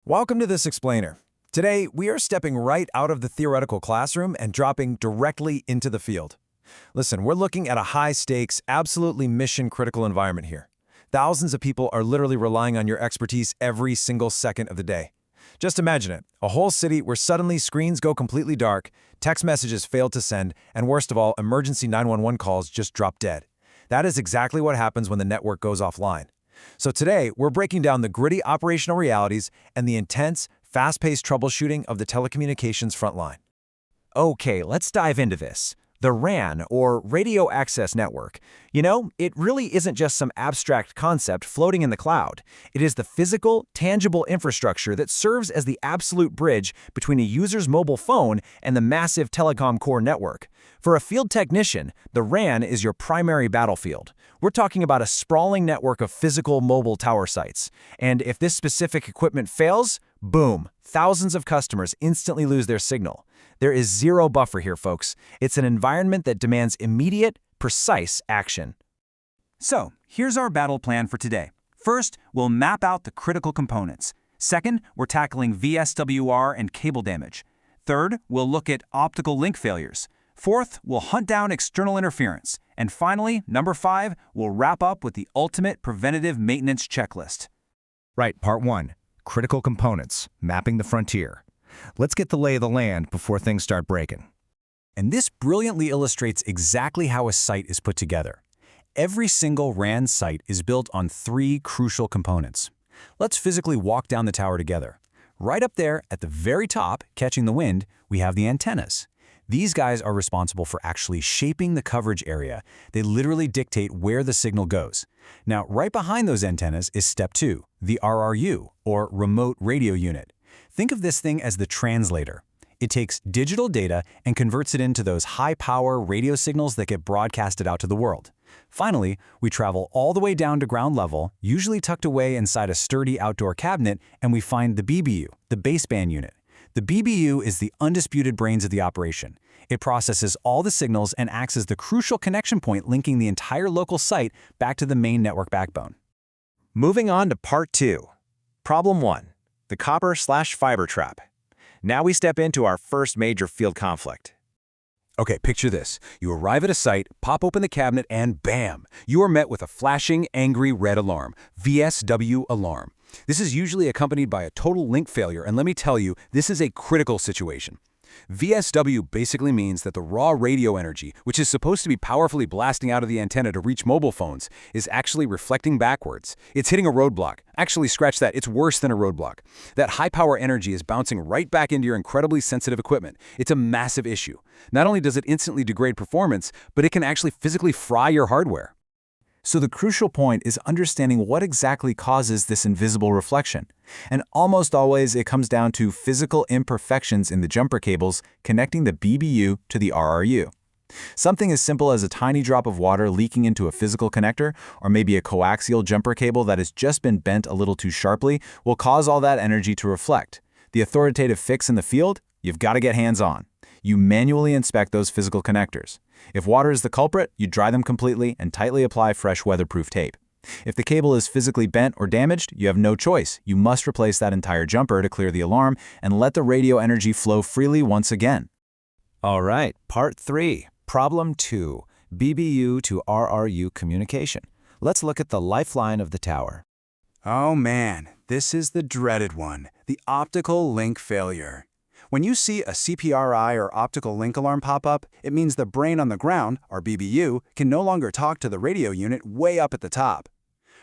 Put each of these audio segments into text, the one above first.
Welcome to this explainer. Today, we are stepping right out of the theoretical classroom and dropping directly into the field. Listen, we're looking at a high-stakes, absolutely mission-critical environment here. Thousands of people are literally relying on your expertise every single second of the day. Just imagine it, a whole city where suddenly screens go completely dark, text messages fail to send, and worst of all, emergency 911 calls just drop dead. That is exactly what happens when the network goes offline. So today, we're breaking down the gritty operational realities and the intense, fast-paced troubleshooting of the telecommunications frontline. Okay, let's dive into this. The RAN, or Radio Access Network. It really isn't just some abstract concept floating in the cloud. It is the physical, tangible infrastructure that serves as the absolute bridge between a user's mobile phone and the massive telecom core network. For a field technician, the RAN is your primary battlefield. We're talking about a sprawling network of physical mobile tower sites. And if this specific equipment fails, boom, thousands of customers instantly lose their signal. There is zero buffer here, folks. It's an environment that demands immediate, precise action. So, here's our battle plan for today. First, we'll map out the critical components. Second, we're tackling VSWR and cable damage. Third, we'll look at optical link failures. Fourth, we'll hunt down external interference. And finally, number 5, we'll wrap up with the ultimate preventative maintenance checklist. Right, part 1. Critical components, mapping the frontier. Let's get the lay of the land before things start breaking. And this brilliantly illustrates exactly how a site is put together. Every single RAN site is built on 3 crucial components. Let's physically walk down the tower together. Right up there, at the very top, catching the wind, we have the antennas. These guys are responsible for actually shaping the coverage area. They literally dictate where the signal goes. Now, right behind those antennas is step 2, the RRU, or Remote Radio Unit. Think of this thing as the translator. It takes digital data and converts it into those high-power radio signals that get broadcasted out to the world. Finally, we travel all the way down to ground level, usually tucked away inside a sturdy outdoor cabinet, and we find the BBU, the baseband unit. The BBU is the undisputed brains of the operation. It processes all the signals and acts as the crucial connection point linking the entire local site back to the main network backbone. Moving on to part 2. Problem 1. The copper/fiber trap. Now we step into our first major field conflict. Okay, picture this. You arrive at a site, pop open the cabinet, and bam! You are met with a flashing, angry red alarm, VSW alarm. This is usually accompanied by a total link failure, and let me tell you, this is a critical situation. VSW basically means that the raw radio energy, which is supposed to be powerfully blasting out of the antenna to reach mobile phones, is actually reflecting backwards. It's hitting a roadblock. Actually, scratch that, it's worse than a roadblock. That high-power energy is bouncing right back into your incredibly sensitive equipment. It's a massive issue. Not only does it instantly degrade performance, but it can actually physically fry your hardware. So the crucial point is understanding what exactly causes this invisible reflection. And almost always it comes down to physical imperfections in the jumper cables connecting the BBU to the RRU. Something as simple as a tiny drop of water leaking into a physical connector, or maybe a coaxial jumper cable that has just been bent a little too sharply, will cause all that energy to reflect. The authoritative fix in the field? You've got to get hands-on. You manually inspect those physical connectors. If water is the culprit, you dry them completely and tightly apply fresh weatherproof tape. If the cable is physically bent or damaged, you have no choice. You must replace that entire jumper to clear the alarm and let the radio energy flow freely once again. All right, part 3, problem 2, BBU to RRU communication. Let's look at the lifeline of the tower. Oh man, this is the dreaded one, the optical link failure. When you see a CPRI or optical link alarm pop up, it means the brain on the ground, our BBU, can no longer talk to the radio unit way up at the top.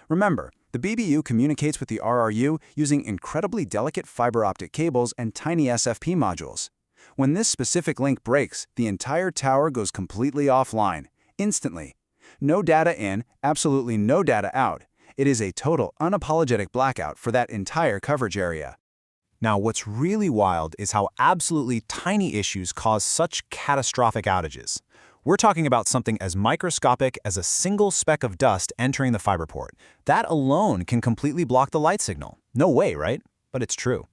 Remember, the BBU communicates with the RRU using incredibly delicate fiber optic cables and tiny SFP modules. When this specific link breaks, the entire tower goes completely offline, instantly. No data in, absolutely no data out. It is a total unapologetic blackout for that entire coverage area. Now, what's really wild is how absolutely tiny issues cause such catastrophic outages. We're talking about something as microscopic as a single speck of dust entering the fiber port. That alone can completely block the light signal. No way, right? But it's true.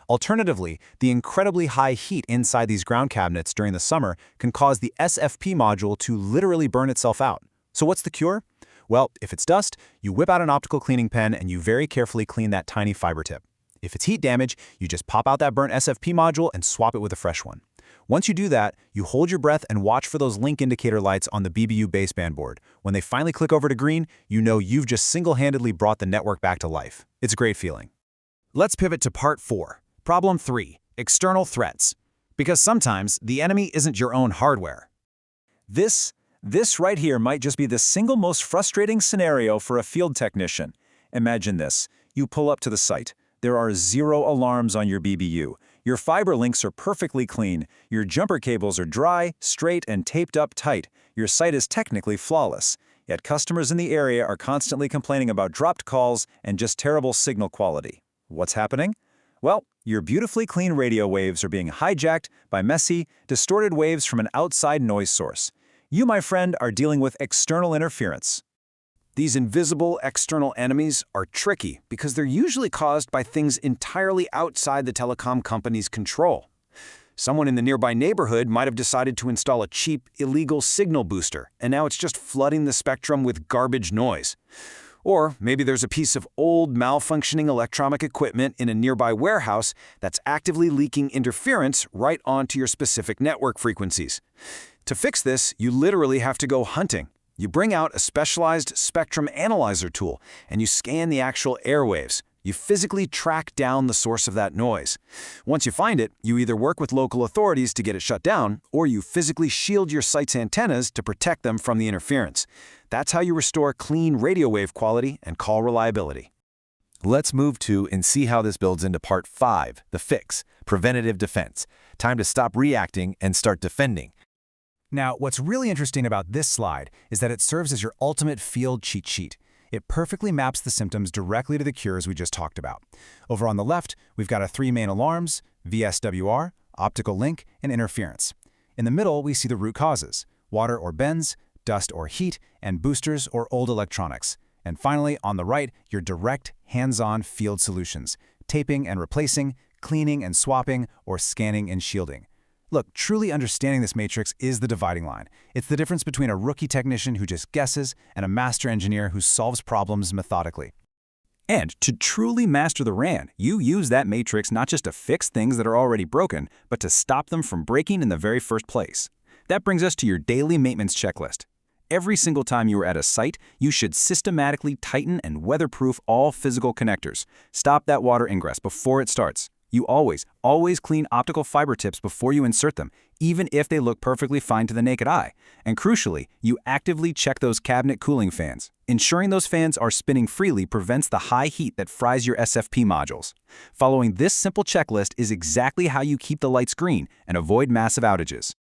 Alternatively, the incredibly high heat inside these ground cabinets during the summer can cause the SFP module to literally burn itself out. So what's the cure? Well, if it's dust, you whip out an optical cleaning pen and you very carefully clean that tiny fiber tip. If it's heat damage, you just pop out that burnt SFP module and swap it with a fresh one. Once you do that, you hold your breath and watch for those link indicator lights on the BBU baseband board. When they finally click over to green, you know you've just single-handedly brought the network back to life. It's a great feeling. Let's pivot to part 4. Problem 3. External threats. Because sometimes the enemy isn't your own hardware. This right here might just be the single most frustrating scenario for a field technician. Imagine this. You pull up to the site. There are 0 alarms on your BBU. Your fiber links are perfectly clean. Your jumper cables are dry, straight, and taped up tight. Your site is technically flawless. Yet customers in the area are constantly complaining about dropped calls and just terrible signal quality. What's happening? Well, your beautifully clean radio waves are being hijacked by messy, distorted waves from an outside noise source. You, my friend, are dealing with external interference. These invisible external enemies are tricky because they're usually caused by things entirely outside the telecom company's control. Someone in the nearby neighborhood might have decided to install a cheap, illegal signal booster, and now it's just flooding the spectrum with garbage noise. Or maybe there's a piece of old, malfunctioning electronic equipment in a nearby warehouse that's actively leaking interference right onto your specific network frequencies. To fix this, you literally have to go hunting. You bring out a specialized spectrum analyzer tool, and you scan the actual airwaves. You physically track down the source of that noise. Once you find it, you either work with local authorities to get it shut down, or you physically shield your site's antennas to protect them from the interference. That's how you restore clean radio wave quality and call reliability. Let's move to and see how this builds into part 5, the fix, preventative defense. Time to stop reacting and start defending. Now, what's really interesting about this slide is that it serves as your ultimate field cheat sheet. It perfectly maps the symptoms directly to the cures we just talked about. Over on the left, we've got our 3 main alarms: VSWR, optical link, and interference. In the middle, we see the root causes: water or bends, dust or heat, and boosters or old electronics. And finally, on the right, your direct, hands-on field solutions: taping and replacing, cleaning and swapping, or scanning and shielding. Look, truly understanding this matrix is the dividing line. It's the difference between a rookie technician who just guesses and a master engineer who solves problems methodically. And to truly master the RAN, you use that matrix not just to fix things that are already broken, but to stop them from breaking in the very first place. That brings us to your daily maintenance checklist. Every single time you are at a site, you should systematically tighten and weatherproof all physical connectors. Stop that water ingress before it starts. You always clean optical fiber tips before you insert them, even if they look perfectly fine to the naked eye. And crucially, you actively check those cabinet cooling fans. Ensuring those fans are spinning freely prevents the high heat that fries your SFP modules. Following this simple checklist is exactly how you keep the lights green and avoid massive outages.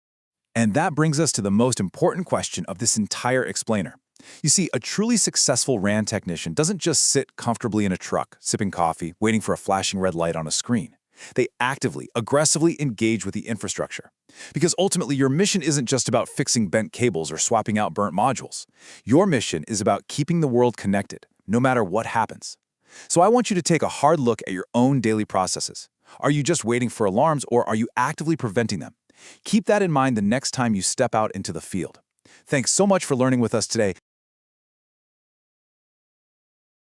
And that brings us to the most important question of this entire explainer. You see, a truly successful RAN technician doesn't just sit comfortably in a truck, sipping coffee, waiting for a flashing red light on a screen. They actively, aggressively engage with the infrastructure. Because ultimately, your mission isn't just about fixing bent cables or swapping out burnt modules. Your mission is about keeping the world connected, no matter what happens. So I want you to take a hard look at your own daily processes. Are you just waiting for alarms, or are you actively preventing them? Keep that in mind the next time you step out into the field. Thanks so much for learning with us today.